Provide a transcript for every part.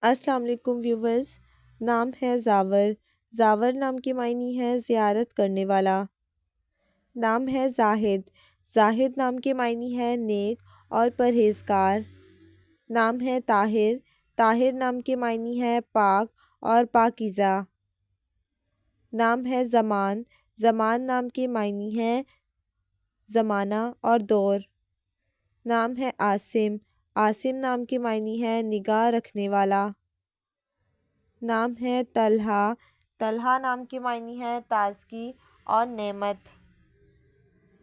السلام علیکم ویورز۔ نام ہے زاور۔ زاور نام کے معنی ہے زیارت کرنے والا۔ نام ہے زاہد۔ زاہد نام کے معنی ہے نیک اور پرہیزگار۔ نام ہے طاہر۔ طاہر نام کے معنی ہے پاک اور پاکیزہ۔ نام ہے زمان۔ زمان نام کے معنی ہے زمانہ اور دور۔ نام ہے عاصم۔ عاصم نام کے معنی ہے نگاہ رکھنے والا۔ نام ہے طلحہ۔ طلحہ نام کے معنی ہے تازگی اور نعمت۔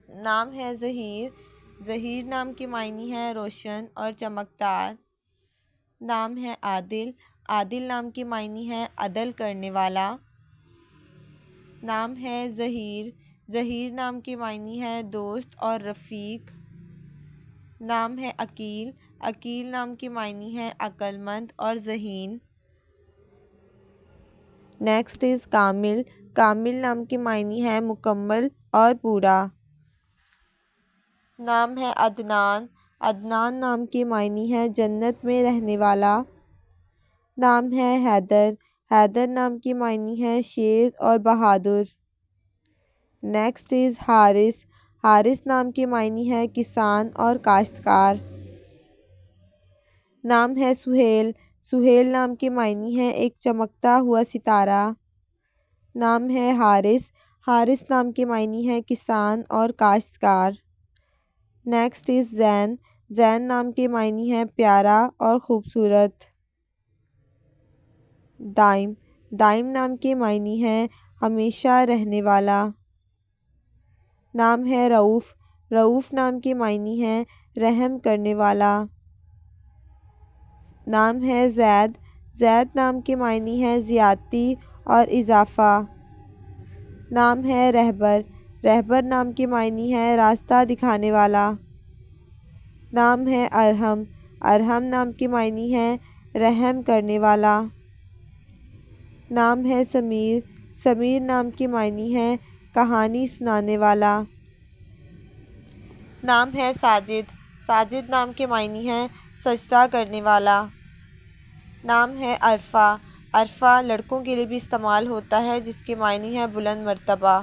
نام ہے ظہیر۔ ظہیر نام کے معنی ہے روشن اور چمکدار۔ نام ہے عادل۔ عادل نام کے معنی ہے عدل کرنے والا۔ نام ہے ظہیر۔ ظہیر نام کے معنی ہے دوست اور رفیق۔ نام ہے عقیل۔ عقیل نام کے معنی ہے عقل مند اور ذہین۔ نیکسٹ از کامل۔ کامل نام کے معنی ہے مکمل اور پورا۔ نام ہے عدنان۔ عدنان نام کے معنی ہے جنت میں رہنے والا۔ نام ہے حیدر۔ حیدر نام کے معنی ہے شیر اور بہادر۔ Next is Haris. حارث نام کے معنی ہے کسان اور کاشتکار۔ نام ہے سہیل۔ سہیل نام کے معنی ہے ایک چمکتا ہوا ستارہ۔ نام ہے حارث۔ حارث نام کے معنی ہے کسان اور کاشتکار۔ نیکسٹ از زین۔ زین نام کے معنی ہے پیارا اور خوبصورت۔ دائم۔ دائم نام کے معنی ہے ہمیشہ رہنے والا۔ نام ہے رؤوف۔ رؤوف نام کے معنی ہے رحم کرنے والا۔ نام ہے زید۔ زید نام کے معنی ہے زیادتی اور اضافہ۔ نام ہے رہبر۔ رہبر نام کے معنی ہے راستہ دکھانے والا۔ نام ہے ارحم۔ ارحم نام کے معنی ہے رحم کرنے والا۔ نام ہے سمیر۔ سمیر نام کے معنی ہے کہانی سنانے والا۔ نام ہے ساجد۔ ساجد نام کے معنی ہے سجدہ کرنے والا۔ نام ہے عرفہ۔ عرفہ لڑکوں کے لیے بھی استعمال ہوتا ہے جس کے معنی ہے بلند مرتبہ۔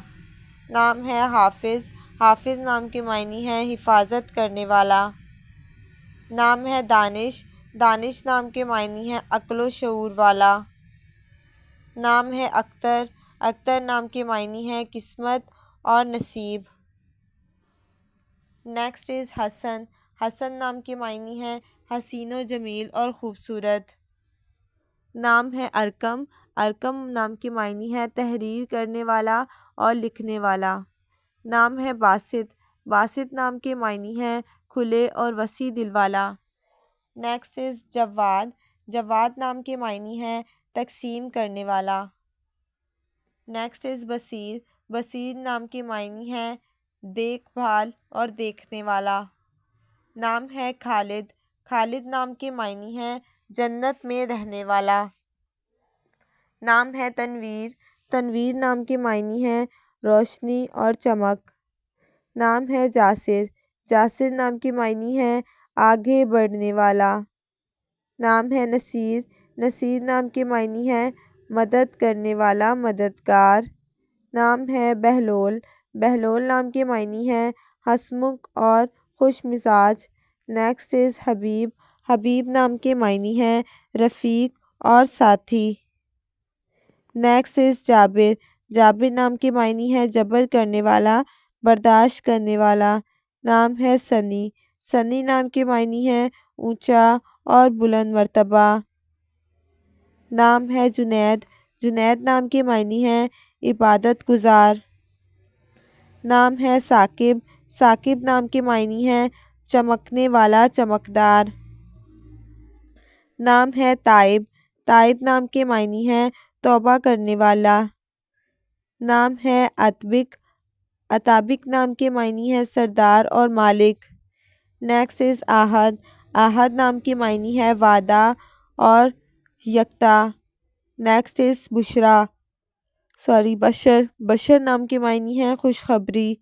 نام ہے حافظ۔ حافظ نام کے معنی ہے حفاظت کرنے والا۔ نام ہے دانش۔ دانش نام کے معنی ہے عقل و شعور والا۔ نام ہے اختر۔ اختر نام کے معنی ہے قسمت اور نصیب۔ نیکسٹ از حسن۔ حسن نام کے معنی ہے حسین و جمیل اور خوبصورت۔ نام ہے ارقم۔ ارقم نام کے معنی ہے تحریر کرنے والا اور لکھنے والا۔ نام ہے باسط۔ باسط نام کے معنی ہے کھلے اور وسیع دل والا۔ نیکسٹ از جواد۔ جواد نام کے معنی ہے تقسیم کرنے والا۔ نیکسٹ از بصیر۔ بصیر نام کے معنی ہے دیکھ بھال اور دیکھنے والا۔ نام ہے خالد۔ خالد نام کے معنی ہے جنت میں رہنے والا۔ نام ہے تنویر۔ تنویر نام کے معنی ہے روشنی اور چمک۔ نام ہے جاسر۔ جاسر نام کے معنی ہے آگے بڑھنے والا۔ نام ہے نصیر۔ نصیر نام کے معنی ہے مدد کرنے والا، مددگار۔ نام ہے بہلول۔ بہلول نام کے معنی ہے ہنسمکھ اور خوش مزاج۔ نیکسٹ از حبیب۔ حبیب نام کے معنی ہے رفیق اور ساتھی۔ نیکسٹ از جابر۔ جابر نام کے معنی ہے جبر کرنے والا، برداشت کرنے والا۔ نام ہے سنی۔ سنی نام کے معنی ہے اونچا اور بلند مرتبہ۔ نام ہے جنید۔ جنید نام کے معنی ہے عبادت گزار۔ نام ہے ثاقب۔ ثاقب نام کے معنی ہے چمکنے والا، چمکدار۔ نام ہے تائب۔ تائب نام کے معنی ہے توبہ کرنے والا۔ نام ہے اتابک۔ اتابک نام کے معنی ہے سردار اور مالک۔ نیکسٹ از احد۔ احد نام کے معنی ہے وعدہ اور یکتا۔ نیکسٹ از بشر۔ بشر نام کے معنی ہے خوشخبری۔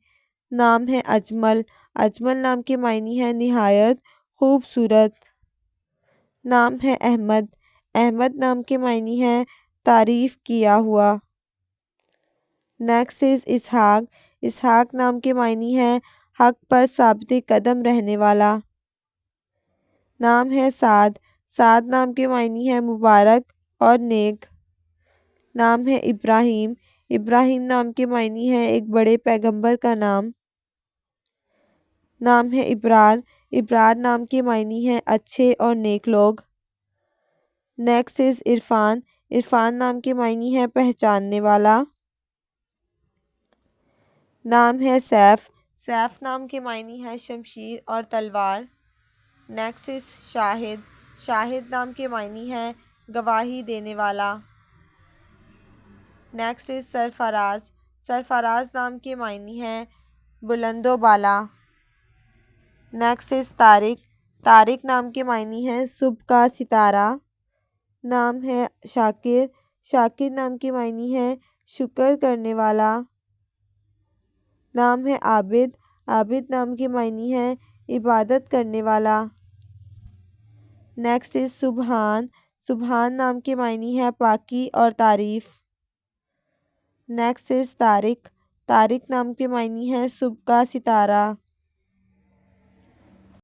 نام ہے اجمل۔ اجمل نام کے معنی ہے نہایت خوبصورت۔ نام ہے احمد۔ احمد نام کے معنی ہے تعریف کیا ہوا۔ نیکسٹ از اسحاق۔ اسحاق نام کے معنی ہے حق پر ثابت قدم رہنے والا۔ نام ہے سعد۔ سعد نام کے معنی ہے مبارک اور نیک۔ نام ہے ابراہیم۔ ابراہیم نام کے معنی ہے ایک بڑے پیغمبر کا نام۔ نام ہے ابرار۔ ابرار نام کے معنی ہے اچھے اور نیک لوگ۔ Next is Irfan. عرفان نام کے معنی ہے پہچاننے والا۔ نام ہے سیف۔ سیف نام کے معنی ہے شمشیر اور تلوار۔ نیکسٹ از شاہد۔ شاہد نام کے معنی ہے گواہی دینے والا۔ نیکسٹ از سرفراز۔ سرفراز نام کے معنی ہے بلند و بالا۔ Next is Tariq. طارق نام کے معنی ہے صبح کا ستارہ۔ نام ہے شاکر۔ شاکر نام کے معنی ہے شکر کرنے والا۔ نام ہے عابد۔ عابد نام کے معنی ہے عبادت کرنے والا۔ نیکسٹ از سبحان۔ سبحان نام کے معنی ہے پاکی اور تعریف۔ Next is Tariq. طارق نام کے معنی ہے صبح کا ستارہ۔